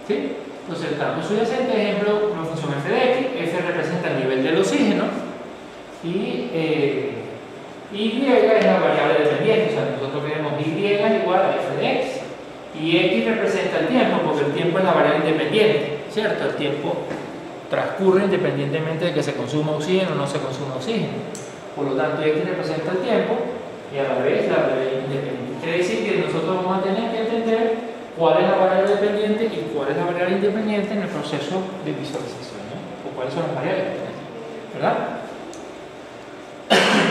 ¿Sí? Entonces el campo subyacente, ejemplo, una función f de x, f representa el nivel del oxígeno y y es la variable dependiente, o sea, nosotros queremos y igual a f de x. Y x representa el tiempo, porque el tiempo es la variable independiente, ¿cierto? El tiempo transcurre independientemente de que se consuma oxígeno o no se consuma oxígeno. Por lo tanto, x representa el tiempo y a la vez la variable independiente. Quiere decir que nosotros vamos a tener que entender cuál es la variable dependiente y cuál es la variable independiente en el proceso de visualización, ¿no? O cuáles son las variables dependientes, ¿verdad?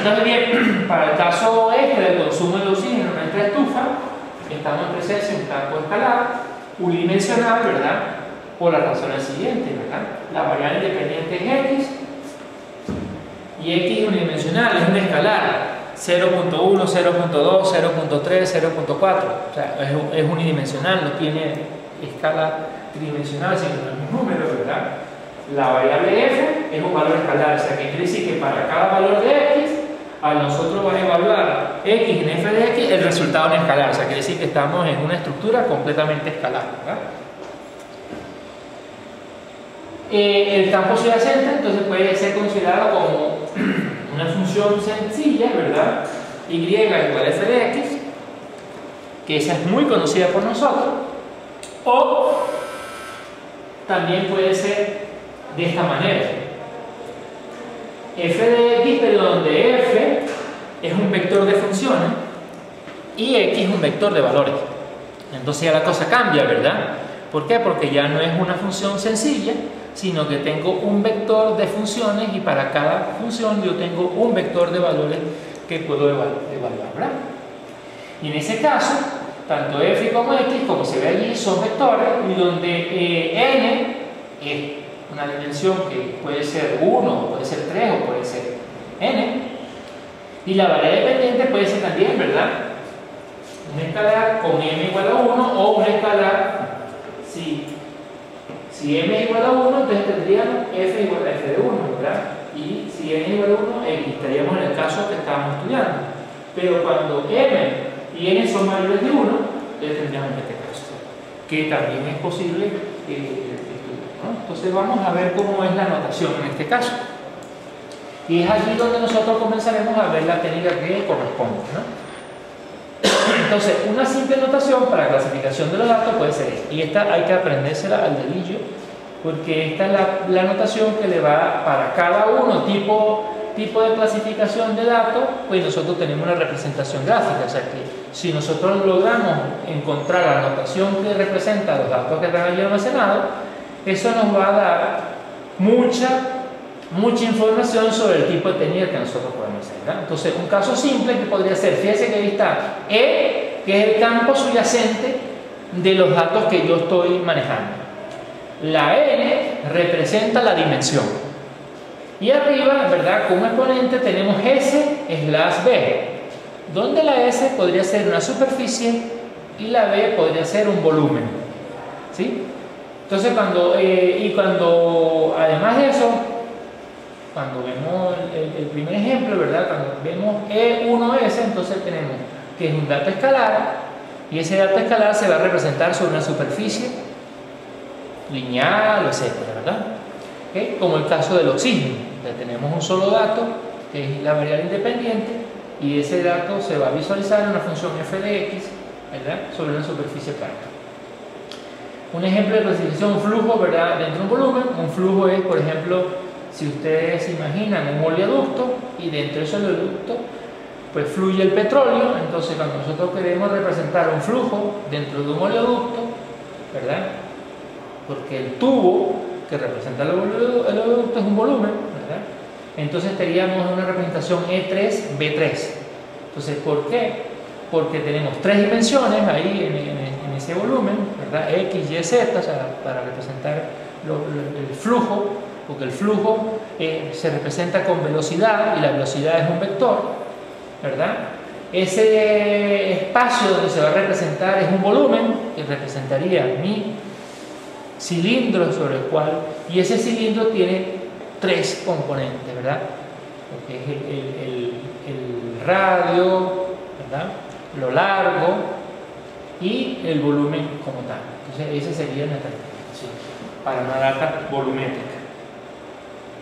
Entonces, bien, para el caso este del consumo de oxígeno en nuestra estufa, estamos en presencia de un campo escalar unidimensional, ¿verdad? Por las razones siguientes, ¿verdad? La variable independiente es x y x es unidimensional, es un escalar 0.1, 0.2, 0.3, 0.4, o sea, es unidimensional, no tiene escala tridimensional, sino el mismo número, ¿verdad? La variable f es un valor escalar, o sea, que quiere decir que para cada valor de x, a nosotros va a evaluar x en f de x el resultado en escalar, o sea, quiere decir que estamos en una estructura completamente escalar, ¿verdad? El campo subyacente entonces puede ser considerado como una función sencilla, ¿verdad? Y igual a f de x, que esa es muy conocida por nosotros, o también puede ser de esta manera: f de x, pero donde f es un vector de funciones y x es un vector de valores. Entonces ya la cosa cambia, ¿verdad? ¿Por qué? Porque ya no es una función sencilla, sino que tengo un vector de funciones y para cada función yo tengo un vector de valores que puedo evaluar, ¿verdad? Y en ese caso, tanto f como x, como se ve allí, son vectores y donde n es una dimensión que puede ser 1, puede ser 3 o puede ser n, y la variable dependiente puede ser también, ¿verdad?, un escalar con m igual a 1 o un escalar, si m es igual a 1, entonces tendríamos f igual a f de 1, ¿verdad? Y si n es igual a 1, x, estaríamos en el caso que estábamos estudiando. Pero cuando m y n son mayores de 1, entonces tendríamos este caso, que también es posible estudiar, ¿no? Entonces vamos a ver cómo es la notación en este caso. Y es allí donde nosotros comenzaremos a ver la técnica que corresponde, ¿no? Entonces, una simple notación para clasificación de los datos puede ser esta. Y esta hay que aprendérsela al dedillo, porque esta es la notación que le va para cada uno, tipo de clasificación de datos, pues nosotros tenemos una representación gráfica. O sea que si nosotros logramos encontrar la notación que representa los datos que están allí almacenados, eso nos va a dar mucha información sobre el tipo de técnica que nosotros podemos hacer, ¿verdad? Entonces, un caso simple que podría ser, fíjese que ahí está E, que es el campo subyacente de los datos que yo estoy manejando. La N representa la dimensión. Y arriba, ¿verdad?, como exponente tenemos S/B, donde la S podría ser una superficie y la B podría ser un volumen, ¿sí? Entonces, cuando además de eso, cuando vemos el primer ejemplo, ¿verdad?, cuando vemos E1S, entonces tenemos que es un dato escalar y ese dato escalar se va a representar sobre una superficie lineal, etcétera, ¿verdad? ¿Okay? Como el caso del oxígeno, ya tenemos un solo dato que es la variable independiente y ese dato se va a visualizar en una función f de x, ¿verdad?, sobre una superficie plana. Un ejemplo de clasificación, un flujo, ¿verdad?, dentro de un volumen. Un flujo es, por ejemplo, si ustedes se imaginan un oleoducto y dentro de ese oleoducto pues fluye el petróleo. Entonces cuando nosotros queremos representar un flujo dentro de un oleoducto, ¿verdad?, porque el tubo que representa el oleoducto es un volumen, ¿verdad?, entonces teníamos una representación E3B3. Entonces, ¿por qué? Porque tenemos tres dimensiones ahí en ese volumen, ¿verdad?, X, Y, Z, o sea, para representar el flujo, porque el flujo se representa con velocidad y la velocidad es un vector, ¿verdad? Ese espacio donde se va a representar es un volumen que representaría mi cilindro sobre el cual, y ese cilindro tiene tres componentes, ¿verdad?, porque es el radio, ¿verdad?, lo largo y el volumen como tal. Entonces ese sería nuestra técnica. sí, para una data volumétrica,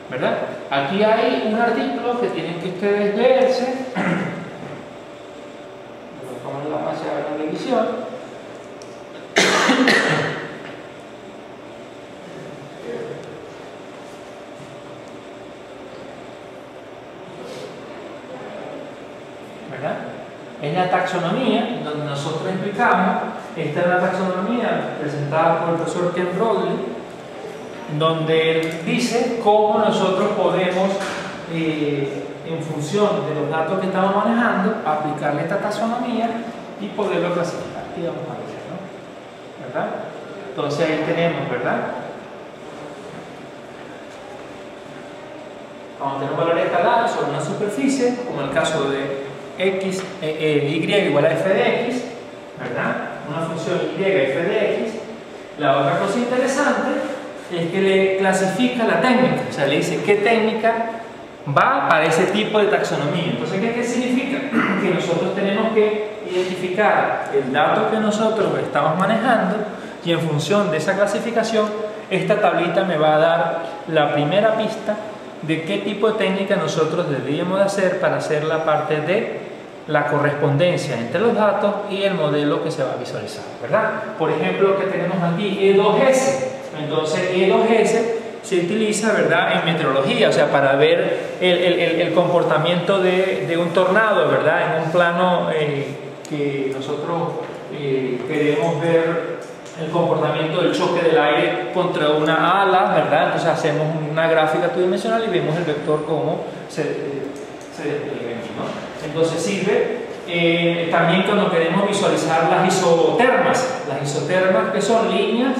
¿verdad? Aquí hay un artículo que tienen que ustedes leerse. Vamos a pasar a la revisión. ¿Verdad? Es la taxonomía, donde nosotros explicamos. Esta es la taxonomía presentada por el profesor Ken Brodley, donde él dice cómo nosotros podemos, en función de los datos que estamos manejando, aplicarle esta taxonomía y poderlo clasificar. Y vamos a ver, ¿no? ¿Verdad? Entonces ahí tenemos, ¿verdad? Cuando tenemos valores escalares sobre una superficie, como el caso de x, y igual a f de x, ¿verdad? Una función y f de x. La otra cosa interesante es que le clasifica la técnica, o sea, le dice qué técnica va para ese tipo de taxonomía. Entonces, ¿qué significa? Que nosotros tenemos que identificar el dato que nosotros estamos manejando y en función de esa clasificación, esta tablita me va a dar la primera pista de qué tipo de técnica nosotros deberíamos de hacer para hacer la parte de la correspondencia entre los datos y el modelo que se va a visualizar, ¿verdad? Por ejemplo, que tenemos aquí E2S. Entonces, E2S se utiliza, ¿verdad?, en meteorología, o sea, para ver el comportamiento de un tornado, ¿verdad?, en un plano que nosotros queremos ver el comportamiento del choque del aire contra una ala, ¿verdad? Entonces hacemos una gráfica tridimensional y vemos el vector cómo se despliega, ¿no? Entonces sirve también cuando queremos visualizar las isotermas. Las isotermas, que son líneas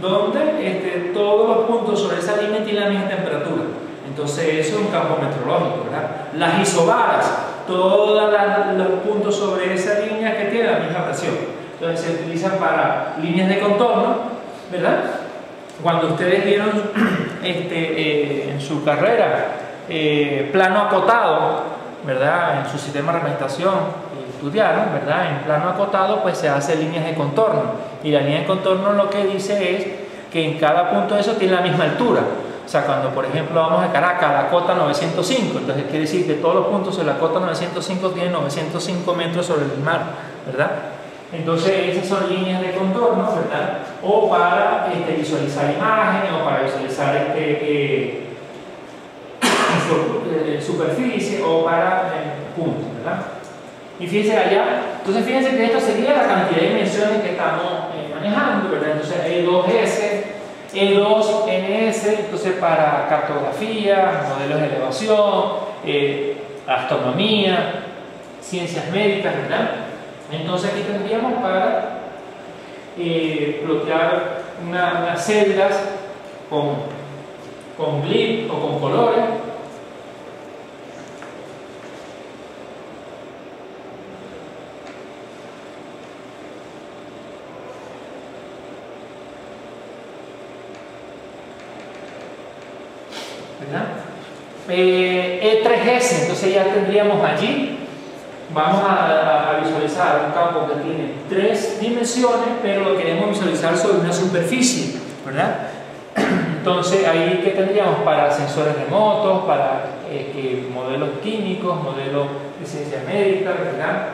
donde todos los puntos sobre esa línea tienen la misma temperatura. Entonces eso es un campo meteorológico, ¿verdad? Las isobaras, todos los puntos sobre esa línea que tienen la misma presión. Entonces se utilizan para líneas de contorno, ¿verdad? Cuando ustedes vieron en su carrera plano acotado, ¿verdad? En su sistema de representación estudiaron, ¿verdad? En plano acotado pues se hace líneas de contorno, y la línea de contorno lo que dice es que en cada punto de eso tiene la misma altura. O sea, cuando por ejemplo vamos a Caracas, la cota 905, entonces quiere decir que todos los puntos de la cota 905 tienen 905 metros sobre el mar, ¿verdad? Entonces esas son líneas de contorno, ¿verdad? O para visualizar imágenes, o para visualizar superficie, o para puntos, ¿verdad? Y fíjense allá, entonces fíjense que esto sería la cantidad de dimensiones que estamos manejando, ¿verdad? Entonces E2S, E2NS, entonces para cartografía, modelos de elevación, astronomía, ciencias médicas, ¿verdad? Entonces aquí tendríamos para plotear unas celdas con grid o con colores. ¿Verdad? E3S, entonces ya tendríamos allí. Vamos a visualizar un campo que tiene 3 dimensiones, pero lo queremos visualizar sobre una superficie, ¿verdad? Entonces, ahí que tendríamos para sensores remotos, para modelos químicos, modelos de ciencias médicas, ¿verdad?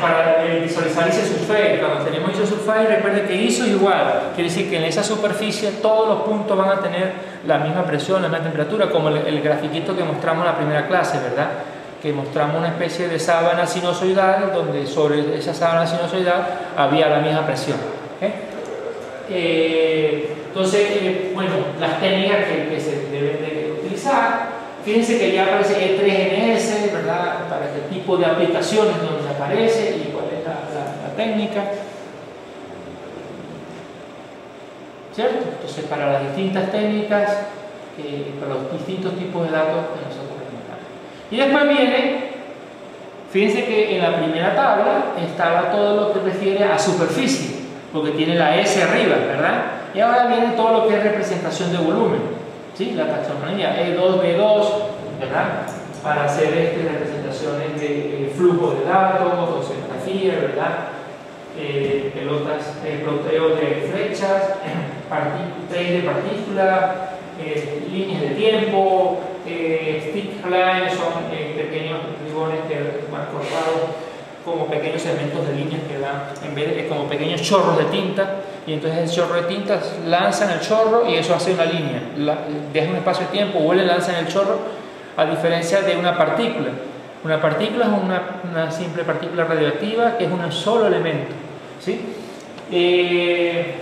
Para visualizar ISO surface. Cuando tenemos ISO surface, recuerden que ISO es igual, quiere decir que en esa superficie todos los puntos van a tener la misma presión, la misma temperatura, como el grafiquito que mostramos en la primera clase, ¿verdad? Que mostramos una especie de sábana sinusoidal, donde sobre esa sábana sinusoidal había la misma presión. Entonces, bueno, las técnicas que se deben de utilizar, fíjense que ya aparece E3NS, ¿verdad? Para qué tipo de aplicaciones donde aparece y cuál es la técnica, ¿cierto? Entonces, para las distintas técnicas, para los distintos tipos de datos que nosotros presentamos. Y después viene, fíjense que en la primera tabla estaba todo lo que refiere a superficie, porque tiene la S arriba, ¿verdad? Y ahora viene todo lo que es representación de volumen, ¿sí? La taxonomía E2B2, ¿verdad? Para hacer representaciones de flujo de datos, oceanografía, ¿verdad? Pelotas, ploteo de flechas, trace de partículas, líneas de tiempo, stick lines son pequeños ribones que van cortados como pequeños segmentos de líneas que dan, en vez de como pequeños chorros de tinta, y entonces el chorro de tinta lanzan el chorro y eso hace una línea, deja un espacio de tiempo, vuelven, lanzan el chorro, a diferencia de una partícula. Una partícula es una simple partícula radioactiva que es un solo elemento, ¿sí? ¿Qué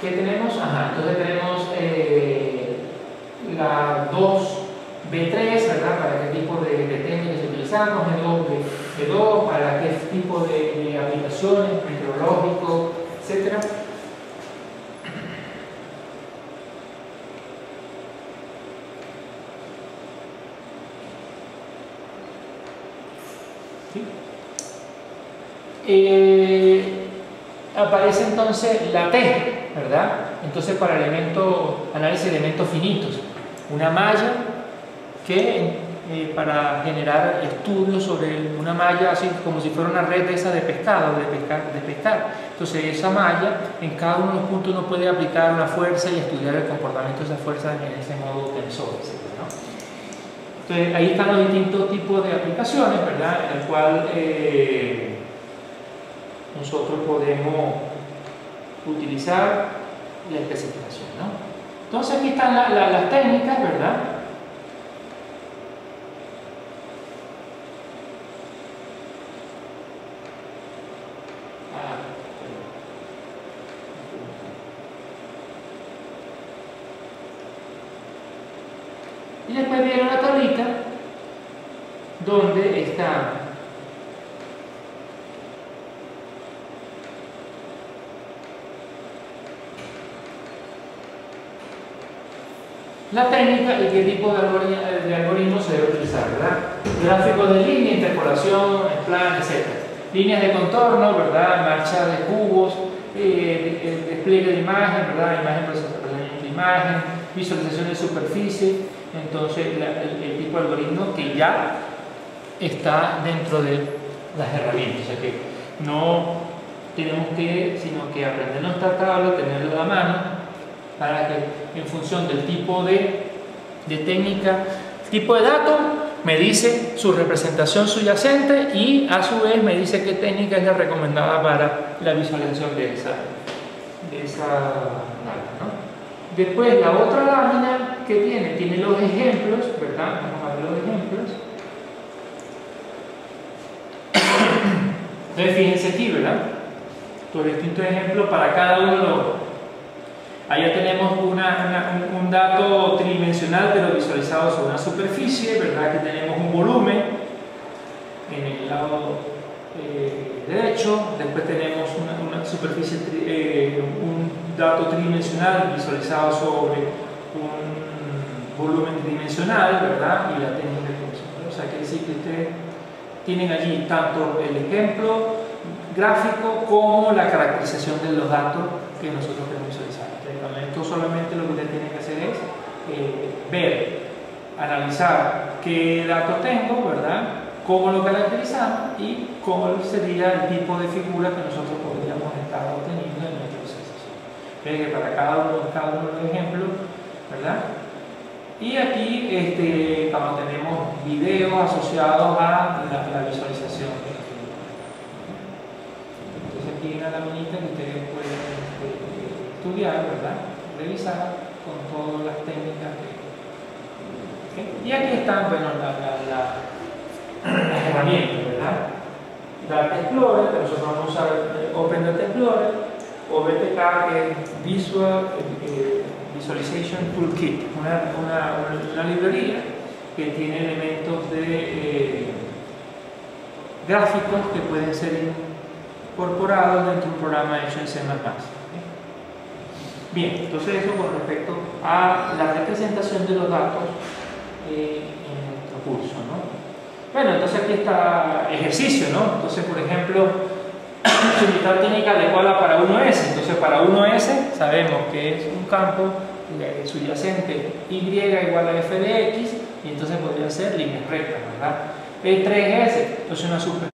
tenemos? Entonces tenemos la 2B3, ¿verdad? Para qué tipo de técnicas utilizamos, G2, para qué tipo de aplicaciones, meteorológico, etc. ¿Sí? Aparece entonces la T, ¿verdad? Entonces para análisis de elementos finitos, una malla que para generar estudios sobre una malla así como si fuera una red de esa de pescado, de pescar. Entonces esa malla, en cada uno de los puntos uno puede aplicar una fuerza y estudiar el comportamiento de esa fuerza en ese modo tensor, etc., ¿no? Entonces ahí están los distintos tipos de aplicaciones, ¿verdad? En el cual nosotros podemos utilizar la especificación, ¿no? Entonces aquí están las técnicas, ¿verdad? Y después viene una tablita donde está la técnica y qué tipo de algoritmo se debe utilizar, ¿verdad? Gráficos de línea, interpolación, plan, etc. Líneas de contorno, ¿verdad? Marcha de cubos, despliegue de imagen, ¿verdad? Imagen, procesamiento de imagen, visualización de superficie. Entonces, el tipo de algoritmo que ya está dentro de las herramientas. O sea que no tenemos sino que aprender nuestra tabla, tenerla a la mano, para que en función del tipo de técnica, tipo de dato, me dice su representación subyacente y a su vez me dice qué técnica es la recomendada para la visualización de esa data, ¿no? Después la otra lámina que tiene los ejemplos, ¿verdad? Vamos a ver los ejemplos. Entonces fíjense aquí, ¿verdad? Los distintos ejemplos para cada uno de los. Allá tenemos un dato tridimensional pero visualizado sobre una superficie, ¿verdad? Que tenemos un volumen en el lado derecho, después tenemos una superficie, un dato tridimensional visualizado sobre un volumen tridimensional, ¿verdad? Y la técnica tridimensional. O sea, quiere decir que ustedes tienen allí tanto el ejemplo gráfico como la caracterización de los datos que nosotros queremos visualizar. Esto solamente lo que ustedes tienen que hacer es ver, analizar qué datos tengo, ¿verdad? Cómo lo caracterizamos y cómo sería el tipo de figura que nosotros podríamos estar obteniendo en nuestra visualización. Ven que para cada uno de los ejemplos, ¿verdad? Y aquí cuando tenemos videos asociados a la visualización. Entonces aquí hay una laminita que ustedes pueden estudiar, ¿verdad? Revisar con todas las técnicas. ¿Okay? Y aquí están, bueno, las herramientas, ¿verdad? Data Explorer, que nosotros vamos a usar Open Data Explorer, o BTK, que es Visualization Toolkit, una librería que tiene elementos de gráficos que pueden ser incorporados dentro de un programa hecho en C++. Bien, entonces eso con respecto a la representación de los datos en nuestro curso, ¿no? Bueno, entonces aquí está ejercicio, ¿no? Entonces, por ejemplo, su unidad técnica adecuada para 1S. Entonces, para 1S sabemos que es un campo subyacente y igual a f de x, y entonces podría ser líneas rectas, ¿verdad? El 3S, entonces una super